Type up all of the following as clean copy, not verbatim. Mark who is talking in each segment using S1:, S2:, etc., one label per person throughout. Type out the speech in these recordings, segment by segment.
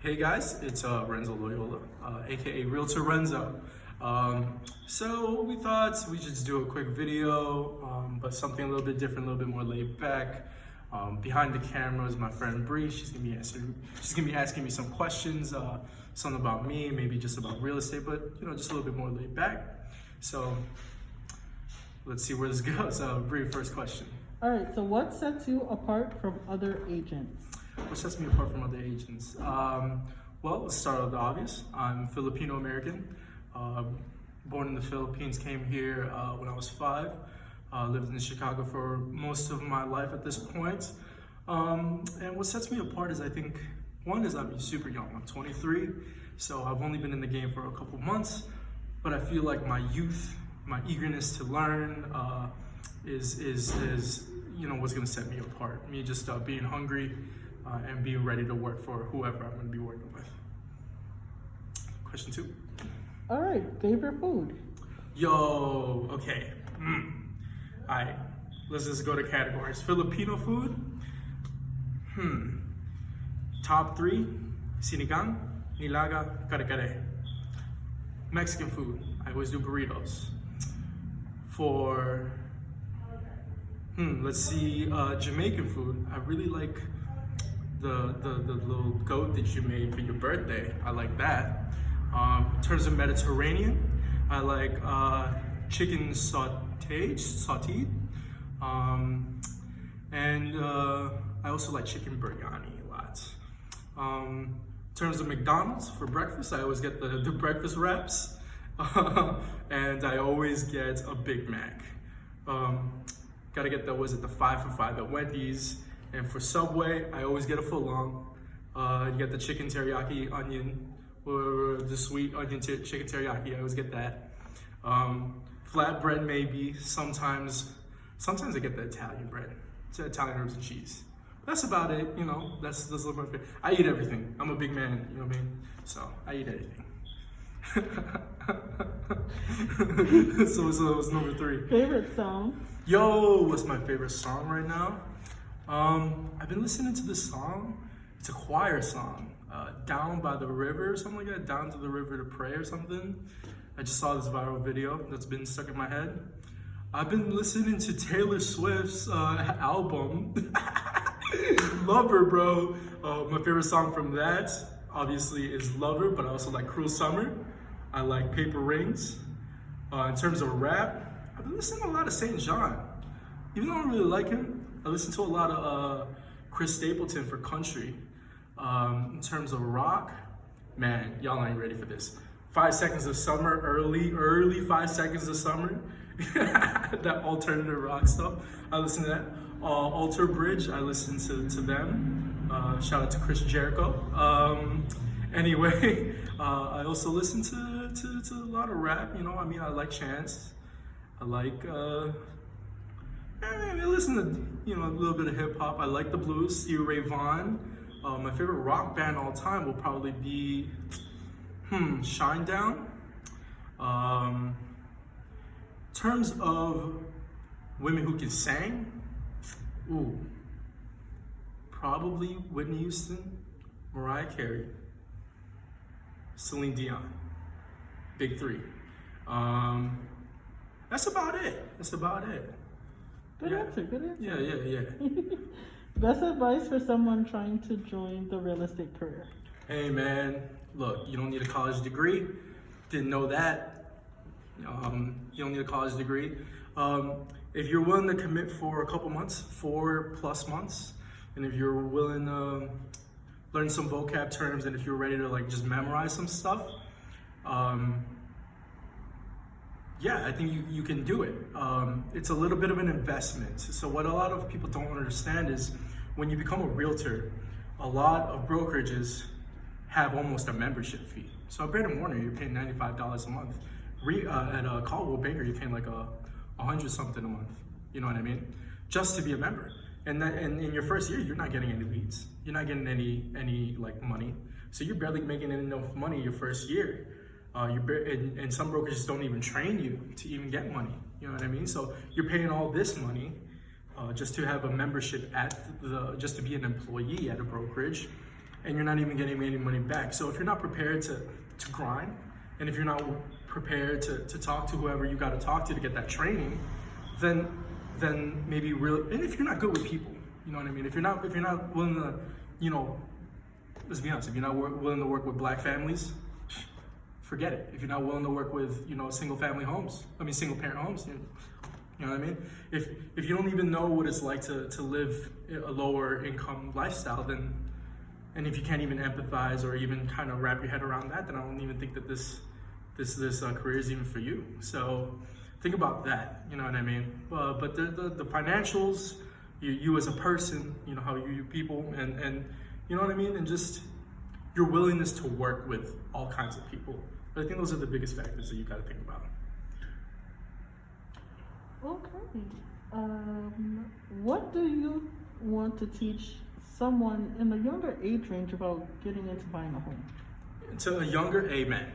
S1: Hey guys, it's Renzo Loyola, aka RealtorRenzo. So we thought we'd just do a quick video, but something a little bit different, a little bit more laid back. Behind the camera is my friend Bree. She's gonna be asking me some questions, something about me, maybe just about real estate, but just a little bit more laid back. So let's see where this goes. Bree, first question.
S2: All right, so what sets you apart from other agents?
S1: What sets me apart from other agents? Well, let's start with the obvious. I'm Filipino American, born in the Philippines, came here when I was 5, lived in Chicago for most of my life at this point. And what sets me apart is, I think, one is I'm super young. I'm 23, so I've only been in the game for a couple months, but I feel like my youth, my eagerness to learn is what's gonna set me apart. Me just being hungry, and being ready to work for whoever I'm going to be working with. Question 2.
S2: All right, favorite food?
S1: Yo, okay. All right, let's just go to categories. Filipino food? Top 3, sinigang, nilaga, kare-kare. Mexican food, I always do burritos. For, let's see, Jamaican food, I really like the little goat that you made for your birthday. I like that. In terms of Mediterranean, I like chicken sauteed, and I also like chicken biryani a lot. In terms of McDonald's, for breakfast, I always get the breakfast wraps, and I always get a Big Mac. Gotta get the 5 for $5 at Wendy's. And for Subway, I always get a foot-long. You get the chicken teriyaki onion, or the sweet onion chicken teriyaki. I always get that. Flatbread maybe. Sometimes I get the Italian bread. It's Italian herbs and cheese. That's about it. That's my favorite. I eat everything. I'm a big man. You know what I mean? So I eat anything. so it's number 3.
S2: Favorite song?
S1: Yo, what's my favorite song right now? I've been listening to this song. It's a choir song, Down by the River or something like that, Down to the River to Pray or something. I just saw this viral video that's been stuck in my head. I've been listening to Taylor Swift's album, Lover, bro. My favorite song from that, obviously, is Lover, but I also like Cruel Summer. I like Paper Rings. In terms of rap, I've been listening to a lot of St. John. Even though I don't really like him, I listen to a lot of Chris Stapleton for country. In terms of rock, man, y'all ain't ready for this. 5 Seconds of Summer, early 5 Seconds of Summer. That alternative rock stuff, I listen to that. Alter Bridge, I listen to them. Shout out to Chris Jericho. Anyway, I also listen to a lot of rap. I like Chance. I like. I listen to a little bit of hip hop. I like the blues. Stevie Ray Vaughan. My favorite rock band all time will probably be Shinedown. In terms of women who can sing, probably Whitney Houston, Mariah Carey, Celine Dion. Big 3. That's about it.
S2: Good answer, good answer.
S1: Yeah.
S2: Best advice for someone trying to join the real estate career?
S1: Hey man, look, you don't need a college degree. Didn't know that. You don't need a college degree. If you're willing to commit for a couple months, 4+ months, and if you're willing to learn some vocab terms, and if you're ready to just memorize some stuff, yeah, I think you can do it. It's a little bit of an investment. So what a lot of people don't understand is when you become a realtor, a lot of brokerages have almost a membership fee. So at Brandon Warner, you're paying $95 a month. At Caldwell Banker, you're paying like $100 something a month. You know what I mean? Just to be a member. And in your first year, you're not getting any leads. You're not getting any money. So you're barely making enough money your first year. And some brokers don't even train you to even get money. You know what I mean? So you're paying all this money just to have a membership just to be an employee at a brokerage. and you're not even getting any money back. So if you're not prepared to grind, and if you're not prepared to talk to whoever you got to talk to get that training, then maybe and if you're not good with people, you know what I mean? If you're not willing to, you know, let's be honest, if you're not willing to work with black families, forget it. If you're not willing to work with, you know, single parent homes, you know what I mean? If you don't even know what it's like to live a lower income lifestyle, then, and if you can't even empathize or even kind of wrap your head around that, then I don't even think that this career is even for you. So think about that, you know what I mean? But the financials, you as a person, you know, how you people, and you know what I mean? And just your willingness to work with all kinds of people. But I think those are the biggest factors that you got to think about.
S2: Okay. What do you want to teach someone in the younger age range about getting into buying a home?
S1: To a younger amen.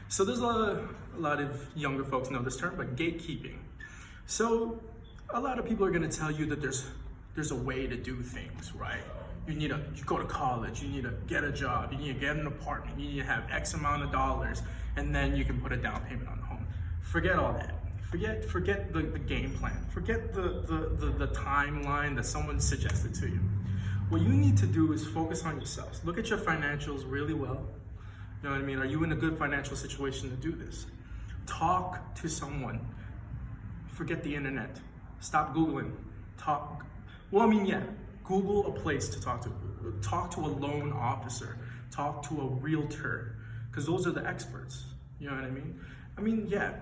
S1: So there's a lot of younger folks know this term, but gatekeeping. So a lot of people are going to tell you that there's a way to do things, right? You go to college, you need to get a job, you need to get an apartment, you need to have X amount of dollars, and then you can put a down payment on the home. Forget all that. Forget the game plan. Forget the timeline that someone suggested to you. What you need to do is focus on yourselves. Look at your financials really well. You know what I mean? Are you in a good financial situation to do this? Talk to someone. Forget the internet. Stop Googling. Google a place to talk to. Talk to a loan officer. Talk to a realtor, because those are the experts. You know what I mean?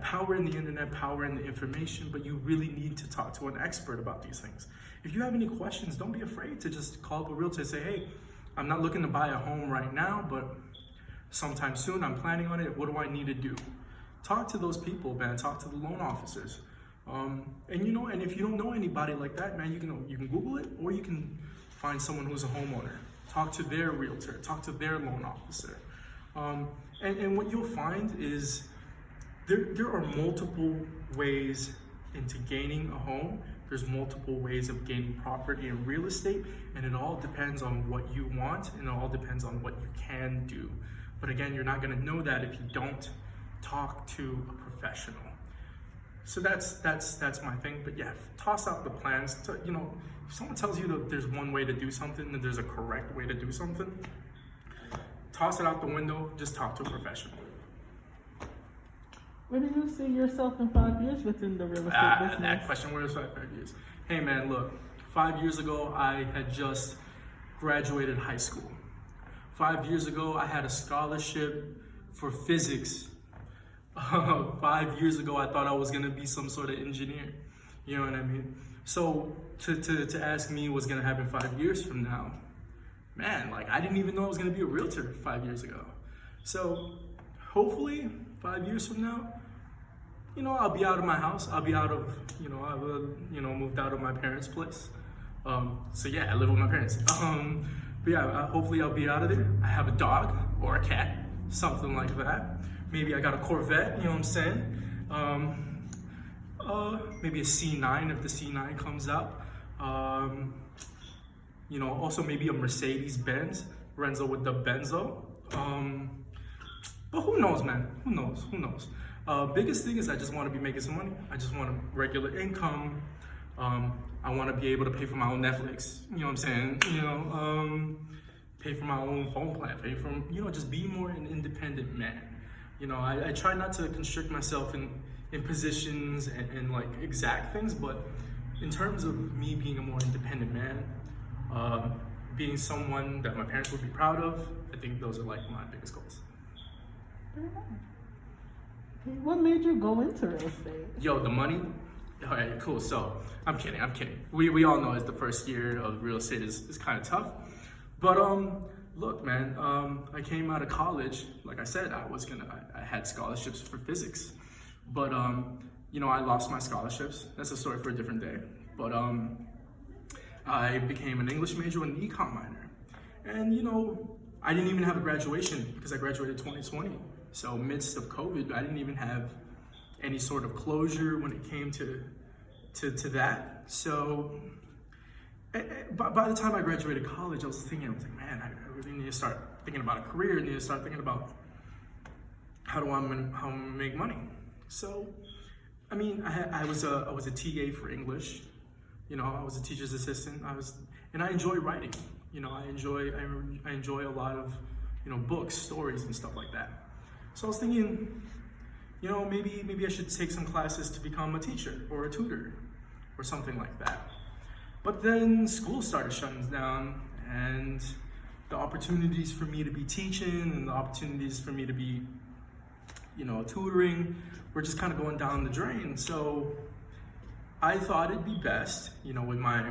S1: Power in the internet, power in the information, but you really need to talk to an expert about these things. If you have any questions, don't be afraid to just call up a realtor and say, hey, I'm not looking to buy a home right now, but sometime soon I'm planning on it. What do I need to do? Talk to those people, man. Talk to the loan officers. And if you don't know anybody like that, man, you can Google it, or you can find someone who's a homeowner. Talk to their realtor. Talk to their loan officer. And what you'll find is there are multiple ways into gaining a home. There's multiple ways of gaining property and real estate, and it all depends on what you want, and it all depends on what you can do. But again, you're not going to know that if you don't talk to a professional. So that's my thing. But yeah, toss out the plans. If someone tells you that there's one way to do something, that there's a correct way to do something, toss it out the window. Just talk to a professional.
S2: Where do you see yourself in 5 years within the real estate business?
S1: That question, where is 5 years? Hey man, look, 5 years ago, I had just graduated high school. 5 years ago, I had a scholarship for physics. 5 years ago, I thought I was gonna be some sort of engineer. You know what I mean? So to ask me what's gonna happen 5 years from now, man, I didn't even know I was gonna be a realtor 5 years ago. So hopefully 5 years from now, I'll be out of my house. I'll be out of, moved out of my parents' place. So yeah, I live with my parents. But yeah, hopefully I'll be out of there. I have a dog or a cat, something like that. Maybe I got a Corvette, you know what I'm saying? Maybe a C9 if the C9 comes out. Also maybe a Mercedes Benz, Renzo with the Benzo. But who knows, man? Who knows? Biggest thing is I just want to be making some money. I just want a regular income. I want to be able to pay for my own Netflix. You know what I'm saying? Pay for my own phone plan. Pay for, just be more an independent man. I try not to constrict myself in positions and exact things, but in terms of me being a more independent man, being someone that my parents would be proud of, I think those are my biggest goals.
S2: What made you go into real estate?
S1: Yo, the money? All right, cool. So I'm kidding. We all know the first year of real estate is kind of tough. But look, man, I came out of college. Like I said, I had scholarships for physics. But I lost my scholarships. That's a story for a different day. But I became an English major and an econ minor. And I didn't even have a graduation because I graduated 2020. So midst of COVID, I didn't even have any sort of closure when it came to that. So by the time I graduated college, I was like, man, I really need to start thinking about a career. You need to start thinking about how I'm gonna make money. So, I mean, I was a TA for English. You know, I was a teacher's assistant. And I enjoy writing. You know, I enjoy a lot of, you know, books, stories, and stuff like that. So I was thinking, you know, maybe I should take some classes to become a teacher or a tutor or something like that. But then school started shutting down, and the opportunities for me to be teaching and the opportunities for me to be, you know, tutoring were just kind of going down the drain. So I thought it'd be best, you know, with my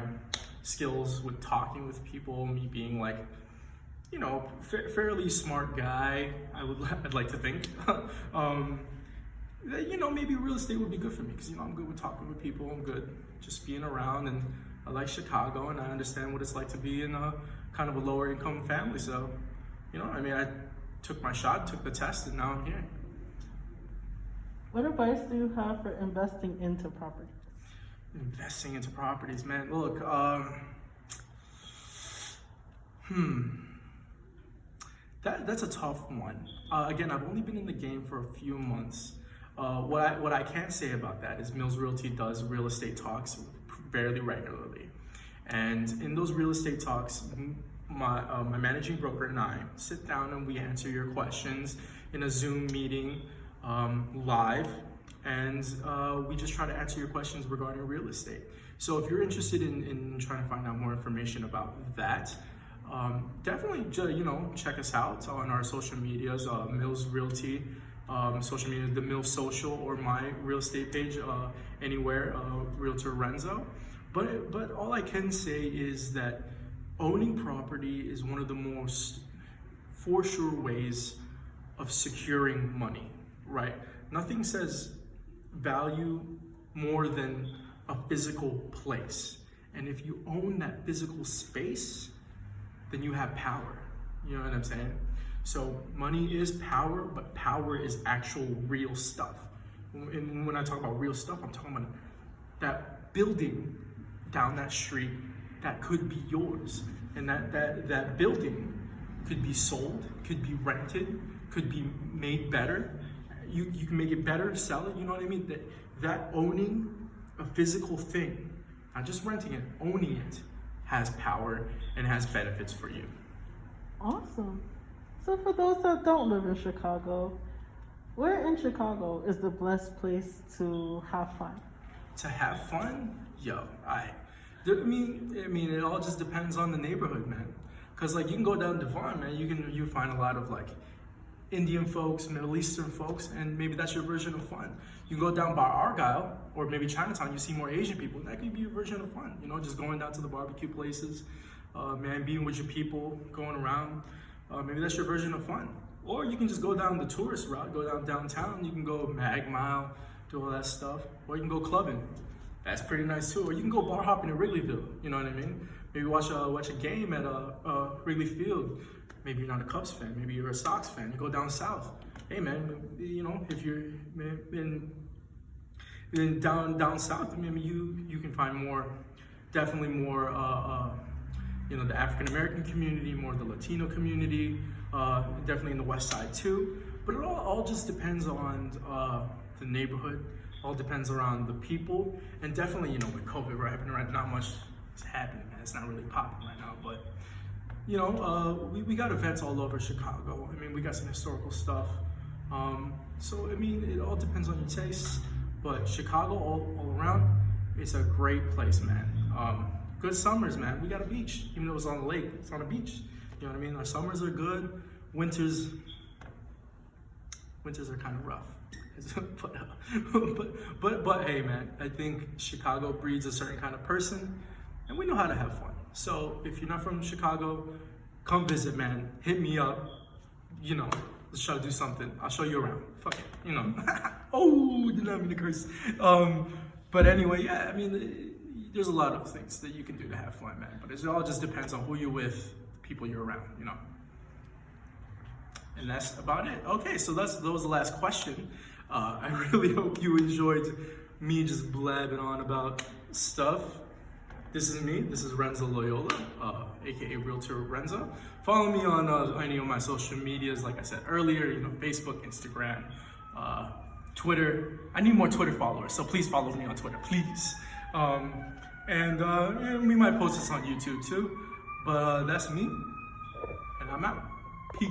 S1: skills with talking with people, me being like, you know, fairly smart guy, I'd like to think, that, you know, maybe real estate would be good for me because, you know, I'm good with talking with people, I'm good just being around, and I like Chicago, and I understand what it's like to be in a kind of a lower income family. So, you know, I mean, I took my shot, took the test, and now I'm here.
S2: What advice do you have for investing into property?
S1: Investing into properties, man. Look, that's a tough one. Again, I've only been in the game for a few months. What I can say about that is Mills Realty does real estate talks fairly regularly, and in those real estate talks, my managing broker and I sit down and we answer your questions in a Zoom meeting live, and we just try to answer your questions regarding real estate. So if you're interested in trying to find out more information about that, definitely you know, check us out on our social medias, Mills Realty, social media, the Mills Social, or my real estate page, anywhere, RealtorRenzo. But all I can say is that owning property is one of the most for sure ways of securing money, right? Nothing says value more than a physical place. And if you own that physical space, then you have power. You know what I'm saying? So money is power, but power is actual real stuff. And when I talk about real stuff, I'm talking about that building down that street that could be yours. And that building could be sold, could be rented, could be made better. You can make it better, sell it, you know what I mean? That owning a physical thing, not just renting it, owning it, has power and has benefits for you.
S2: Awesome. So for those that don't live in Chicago, where in Chicago is the best place to have fun?
S1: To have fun? Yo, I mean, it all just depends on the neighborhood, man. Cause like you can go down Devon, man, you find a lot of like Indian folks, Middle Eastern folks, and maybe that's your version of fun. You go down by Argyle or maybe Chinatown, you see more Asian people. That could be your version of fun, you know, just going down to the barbecue places, man, being with your people, going around. Maybe that's your version of fun. Or you can just go down the tourist route, go down downtown. You can go Mag Mile, do all that stuff. Or you can go clubbing. That's pretty nice too. Or you can go bar hopping in Wrigleyville. You know what I mean? Maybe watch a game at Wrigley Field. Maybe you're not a Cubs fan. Maybe you're a Sox fan. You go down south. Hey man, you know, if you're in down south, maybe you can find definitely more. You know, the African American community, more the Latino community, definitely in the West Side too. But it all just depends on the neighborhood. All depends around the people, and definitely, you know, with COVID right, not much is happening. Man. It's not really popping right now, but you know, we got events all over Chicago. I mean, we got some historical stuff. So I mean, it all depends on your tastes. But Chicago, all around, it's a great place, man. Good summers, man. We got a beach, even though it's on the lake. It's on a beach. You know what I mean? Our summers are good. Winters are kind of rough. but hey, man, I think Chicago breeds a certain kind of person, and we know how to have fun. So if you're not from Chicago, come visit, man. Hit me up. You know, let's try to do something. I'll show you around. Fuck it, you know. Oh, did not mean to curse. But anyway, yeah, I mean, there's a lot of things that you can do to have fun, man. But it all just depends on who you're with, the people you're around, you know. And that's about it. Okay, so that was the last question. I really hope you enjoyed me just blabbing on about stuff. This is me. This is Renzo Loyola. aka RealtorRenzo. Follow me on any of my social medias, like I said earlier, Facebook, Instagram, Twitter. I need more Twitter followers, so please follow me on Twitter, please. And we might post this on YouTube too, but that's me, and I'm out.